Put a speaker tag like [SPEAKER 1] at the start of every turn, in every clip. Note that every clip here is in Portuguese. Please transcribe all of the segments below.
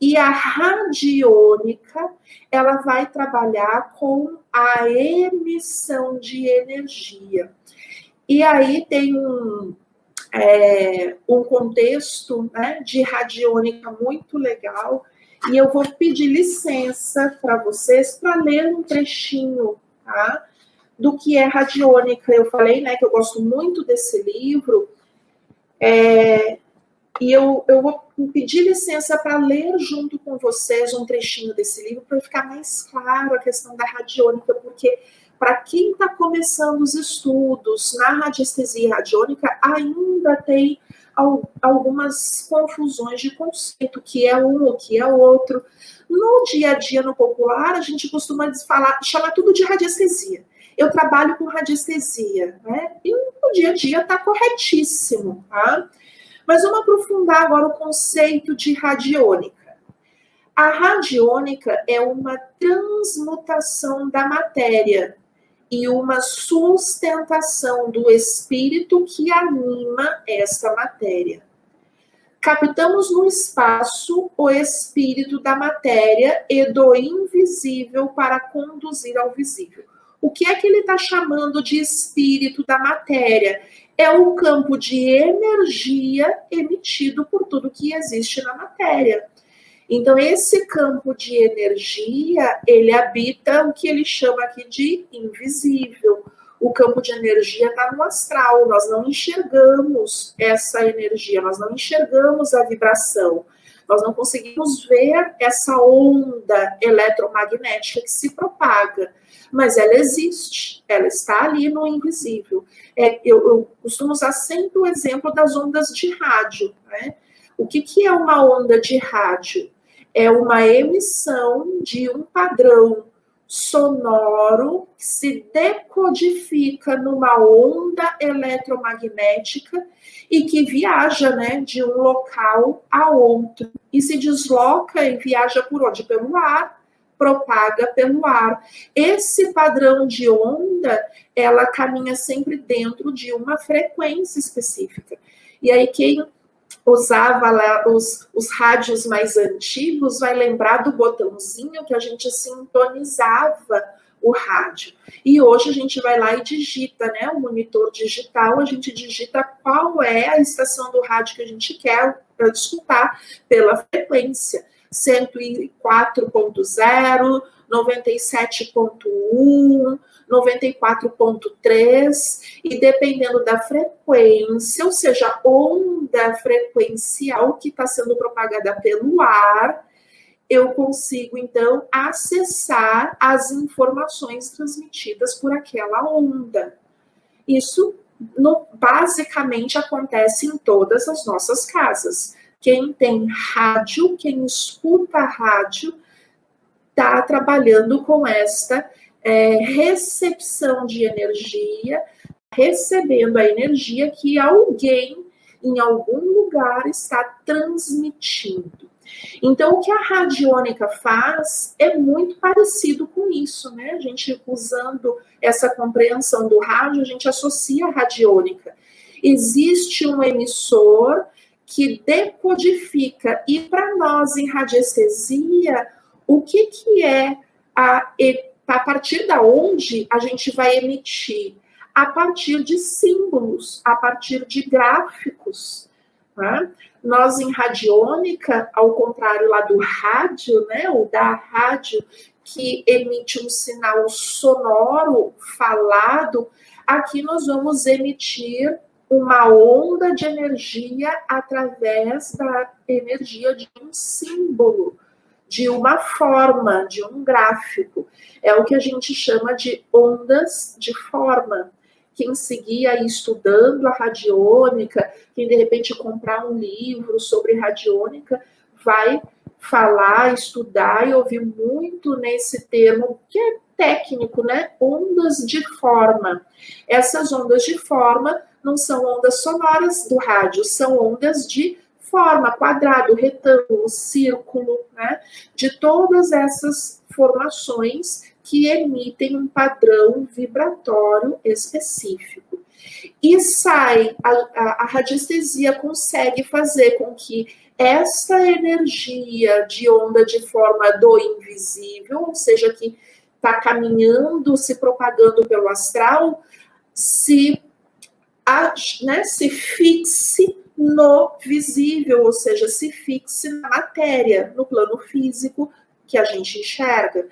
[SPEAKER 1] E a radiônica, ela vai trabalhar com a emissão de energia. E aí tem um contexto, né, de radiônica muito legal, e eu vou pedir licença para vocês para ler um trechinho, tá, do que é radiônica. Eu falei, né, que eu gosto muito desse livro, e eu vou pedir licença para ler junto com vocês um trechinho desse livro para ficar mais claro a questão da radiônica, porque para quem está começando os estudos na radiestesia radiônica, ainda tem algumas confusões de conceito, o que é um, o que é outro. No dia a dia, no popular, a gente costuma chamar tudo de radiestesia. Eu trabalho com radiestesia, né? E no dia a dia está corretíssimo, tá? Mas vamos aprofundar agora o conceito de radiônica. A radiônica é uma transmutação da matéria e uma sustentação do espírito que anima esta matéria. Captamos no espaço o espírito da matéria e do invisível para conduzir ao visível. O que é que ele está chamando de espírito da matéria? É o campo de energia emitido por tudo que existe na matéria. Então, esse campo de energia, ele habita o que ele chama aqui de invisível. O campo de energia está no astral, nós não enxergamos essa energia, nós não enxergamos a vibração, nós não conseguimos ver essa onda eletromagnética que se propaga, mas ela existe, ela está ali no invisível. Eu costumo usar sempre o exemplo das ondas de rádio, né? O que é uma onda de rádio? É uma emissão de um padrão sonoro que se decodifica numa onda eletromagnética e que viaja, né, de um local a outro. E se desloca e viaja por onde? Pelo ar, propaga pelo ar. Esse padrão de onda, ela caminha sempre dentro de uma frequência específica. E aí quem usava lá os rádios mais antigos, vai lembrar do botãozinho que a gente sintonizava o rádio. E hoje a gente vai lá e digita, né? O monitor digital, a gente digita qual é a estação do rádio que a gente quer escutar pela frequência. 104.0, 97.1, 94.3, e dependendo da frequência, ou seja, onda frequencial que está sendo propagada pelo ar, eu consigo, então, acessar as informações transmitidas por aquela onda. Isso, basicamente, acontece em todas as nossas casas. Quem tem rádio, quem escuta rádio, está trabalhando com esta recepção de energia, recebendo a energia que alguém em algum lugar está transmitindo. Então, o que a radiônica faz é muito parecido com isso, né? A gente, usando essa compreensão do rádio, a gente associa a radiônica. Existe um emissor que decodifica, e para nós, em radiestesia, o que é a partir da onde a gente vai emitir? A partir de símbolos, a partir de gráficos. Tá? Nós, em radiônica, ao contrário lá do rádio, né, ou da rádio, que emite um sinal sonoro falado, aqui nós vamos emitir uma onda de energia através da energia de um símbolo, de uma forma, de um gráfico. É o que a gente chama de ondas de forma. Quem seguir aí estudando a radiônica, quem de repente comprar um livro sobre radiônica, vai falar, estudar e ouvir muito nesse termo, que é técnico, né? Ondas de forma. Essas ondas de forma não são ondas sonoras do rádio, são ondas de forma, quadrado, retângulo, círculo, né? De todas essas formações que emitem um padrão vibratório específico. E a radiestesia consegue fazer com que essa energia de onda de forma do invisível, ou seja, que está caminhando, se propagando pelo astral, se fixe no visível, ou seja, se fixe na matéria, no plano físico que a gente enxerga.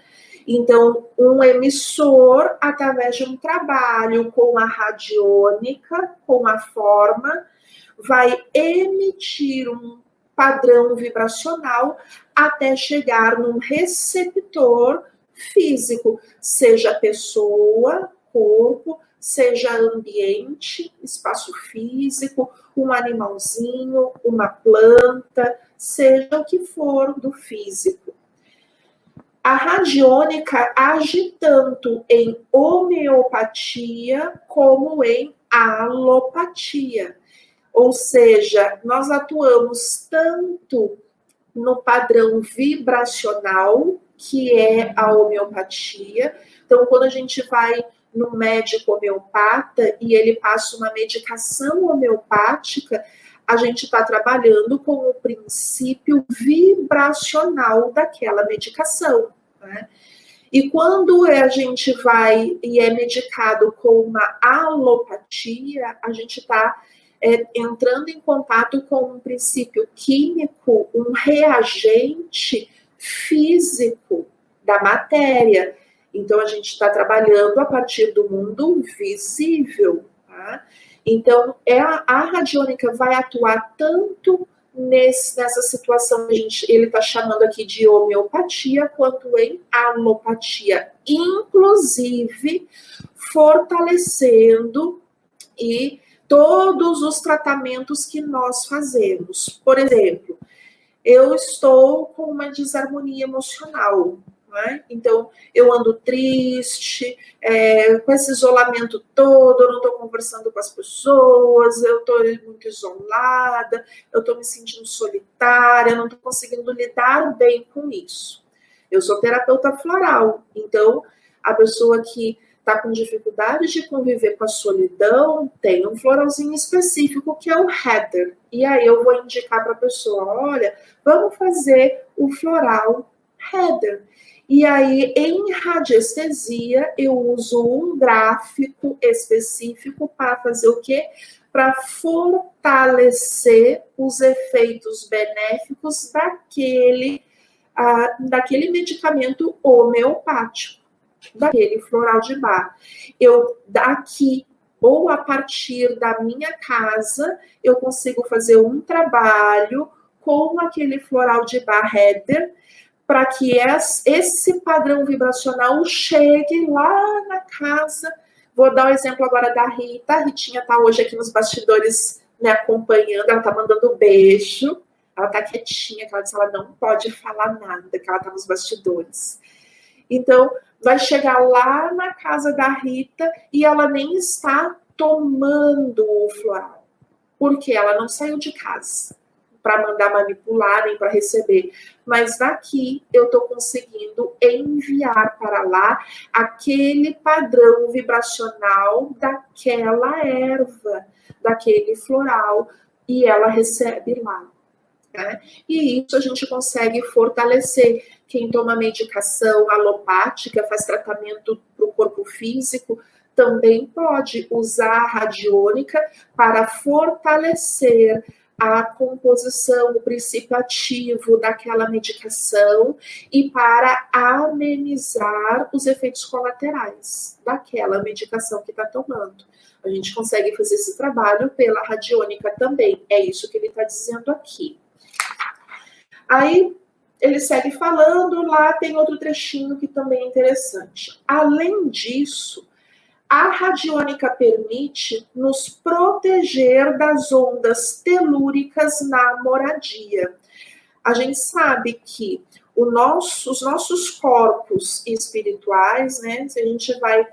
[SPEAKER 1] Então, um emissor, através de um trabalho com a radiônica, com a forma, vai emitir um padrão vibracional até chegar num receptor físico, seja pessoa, corpo, seja ambiente, espaço físico, um animalzinho, uma planta, seja o que for do físico. A radiônica age tanto em homeopatia como em alopatia. Ou seja, nós atuamos tanto no padrão vibracional, que é a homeopatia. Então, quando a gente vai no médico homeopata e ele passa uma medicação homeopática, a gente está trabalhando com o princípio vibracional daquela medicação, né? E quando a gente vai e é medicado com uma alopatia, a gente está entrando em contato com um princípio químico, um reagente físico da matéria. Então, a gente está trabalhando a partir do mundo visível, tá? Então, a radiônica vai atuar tanto nessa situação que ele está chamando aqui de homeopatia, quanto em alopatia, inclusive fortalecendo e todos os tratamentos que nós fazemos. Por exemplo, eu estou com uma desarmonia emocional, né? Então, eu ando triste, com esse isolamento todo, eu não estou conversando com as pessoas, eu estou muito isolada, eu estou me sentindo solitária, não estou conseguindo lidar bem com isso. Eu sou terapeuta floral, então a pessoa que está com dificuldade de conviver com a solidão, tem um floralzinho específico que é o heather. E aí eu vou indicar para a pessoa, olha, vamos fazer o floral heather. E aí, em radiestesia, eu uso um gráfico específico para fazer o quê? Para fortalecer os efeitos benéficos daquele medicamento homeopático, daquele floral de Bach. Eu, daqui, ou a partir da minha casa, eu consigo fazer um trabalho com aquele floral de Bach heather, para que esse padrão vibracional chegue lá na casa. Vou dar o exemplo agora da Rita. A Ritinha está hoje aqui nos bastidores me acompanhando, ela está mandando beijo, ela está quietinha, que ela disse que ela não pode falar nada, que ela está nos bastidores. Então, vai chegar lá na casa da Rita e ela nem está tomando o floral, porque ela não saiu de casa para mandar manipular, nem para receber. Mas daqui eu estou conseguindo enviar para lá aquele padrão vibracional daquela erva, daquele floral, e ela recebe lá. Né? E isso a gente consegue fortalecer. Quem toma medicação alopática, faz tratamento para o corpo físico, também pode usar a radiônica para fortalecer a composição, o princípio ativo daquela medicação e para amenizar os efeitos colaterais daquela medicação que está tomando. A gente consegue fazer esse trabalho pela radiônica também. É isso que ele está dizendo aqui. Aí, ele segue falando, lá tem outro trechinho que também é interessante. Além disso, a radiônica permite nos proteger das ondas telúricas na moradia. A gente sabe que os nossos corpos espirituais, né, se a gente vai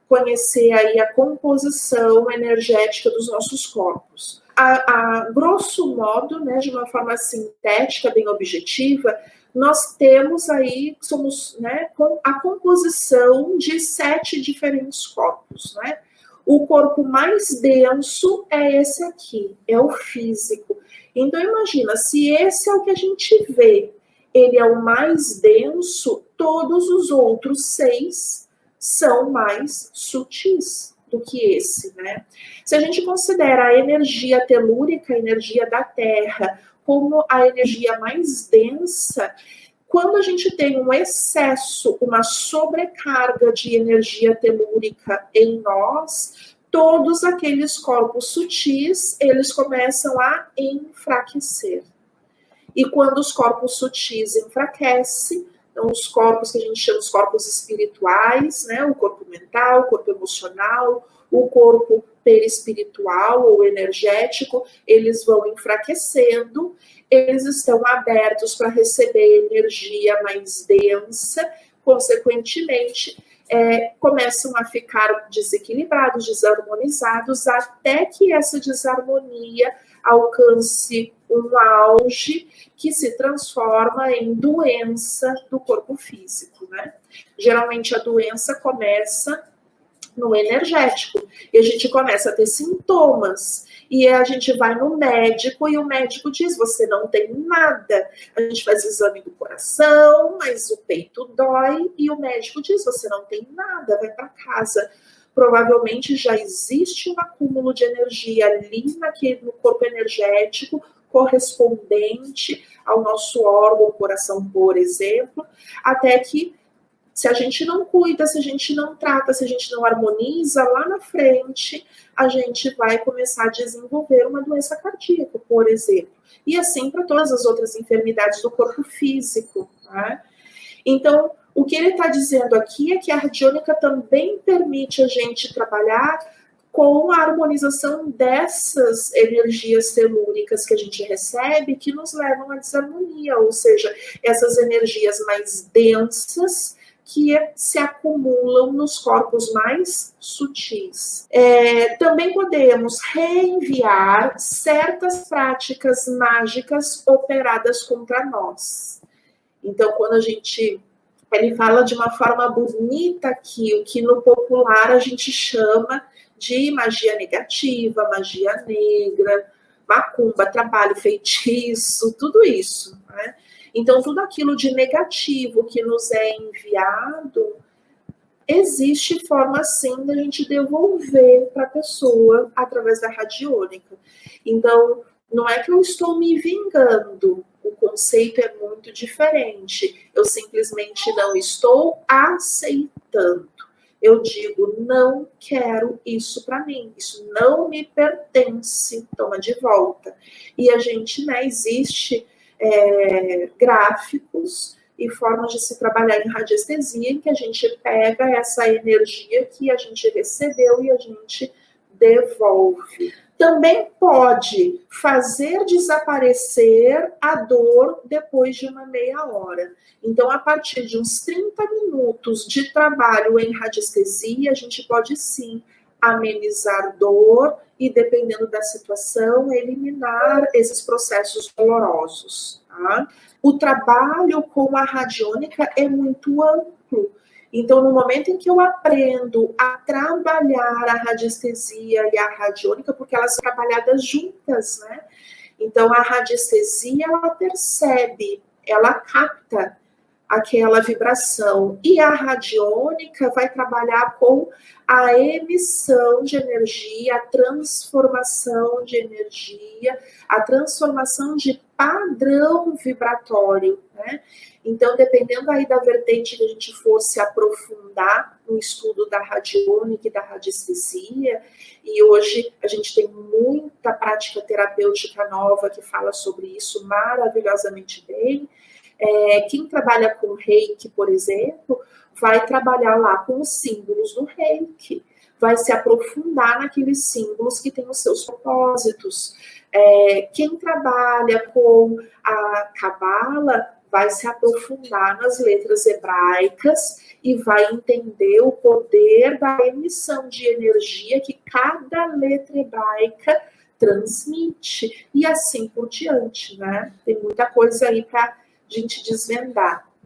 [SPEAKER 1] conhecer aí a composição energética dos nossos corpos. A grosso modo, né, de uma forma sintética, bem objetiva, nós temos aí, somos, né, com a composição de 7 diferentes corpos, né? O corpo mais denso é esse aqui, é o físico. Então, imagina, se esse é o que a gente vê, ele é o mais denso, todos os outros 6 são mais sutis do que esse, né? Se a gente considera a energia telúrica, a energia da Terra, como a energia mais densa, quando a gente tem um excesso, uma sobrecarga de energia telúrica em nós, todos aqueles corpos sutis, eles começam a enfraquecer. E quando os corpos sutis enfraquecem, então os corpos que a gente chama de corpos espirituais, né, o corpo mental, o corpo emocional, o corpo perispiritual ou energético, eles vão enfraquecendo, eles estão abertos para receber energia mais densa, consequentemente, começam a ficar desequilibrados, desarmonizados, até que essa desarmonia alcance um auge que se transforma em doença do corpo físico, né? Geralmente a doença começa no energético, e a gente começa a ter sintomas, e a gente vai no médico, e o médico diz, você não tem nada. A gente faz exame do coração, mas o peito dói, e o médico diz, você não tem nada, vai para casa. Provavelmente já existe um acúmulo de energia ali no corpo energético, correspondente ao nosso órgão, coração, por exemplo, até que, se a gente não cuida, se a gente não trata, se a gente não harmoniza, lá na frente, a gente vai começar a desenvolver uma doença cardíaca, por exemplo. E assim para todas as outras enfermidades do corpo físico, tá? Então, o que ele está dizendo aqui é que a radiônica também permite a gente trabalhar com a harmonização dessas energias telúricas que a gente recebe, que nos levam à desarmonia, ou seja, essas energias mais densas que se acumulam nos corpos mais sutis. Também podemos reenviar certas práticas mágicas operadas contra nós. Então, quando ele fala de uma forma bonita aqui, o que no popular a gente chama de magia negativa, magia negra, macumba, trabalho, feitiço, tudo isso, né? Então, tudo aquilo de negativo que nos é enviado, existe forma, sim, da gente devolver para a pessoa através da radiônica. Então, não é que eu estou me vingando, o conceito é muito diferente. Eu simplesmente não estou aceitando. Eu digo, não quero isso para mim, isso não me pertence, toma de volta. E a gente, né, existe gráficos e formas de se trabalhar em radiestesia em que a gente pega essa energia que a gente recebeu e a gente devolve. Também pode fazer desaparecer a dor depois de uma meia hora. Então, a partir de uns 30 minutos de trabalho em radiestesia, a gente pode sim amenizar dor e, dependendo da situação, eliminar esses processos dolorosos. Tá? O trabalho com a radiônica é muito amplo. Então, no momento em que eu aprendo a trabalhar a radiestesia e a radiônica, porque elas são trabalhadas juntas, né? Então, a radiestesia, ela percebe, ela capta aquela vibração. E a radiônica vai trabalhar com a emissão de energia, a transformação de energia, a transformação de padrão vibratório, né? Então, dependendo aí da vertente que a gente for se aprofundar no estudo da radiônica e da radiestesia, e hoje a gente tem muita prática terapêutica nova que fala sobre isso maravilhosamente bem. Quem trabalha com reiki, por exemplo, vai trabalhar lá com os símbolos do reiki, vai se aprofundar naqueles símbolos que têm os seus propósitos. Quem trabalha com a Cabala vai se aprofundar nas letras hebraicas e vai entender o poder da emissão de energia que cada letra hebraica transmite, e assim por diante, né? Tem muita coisa aí para a gente desvendar.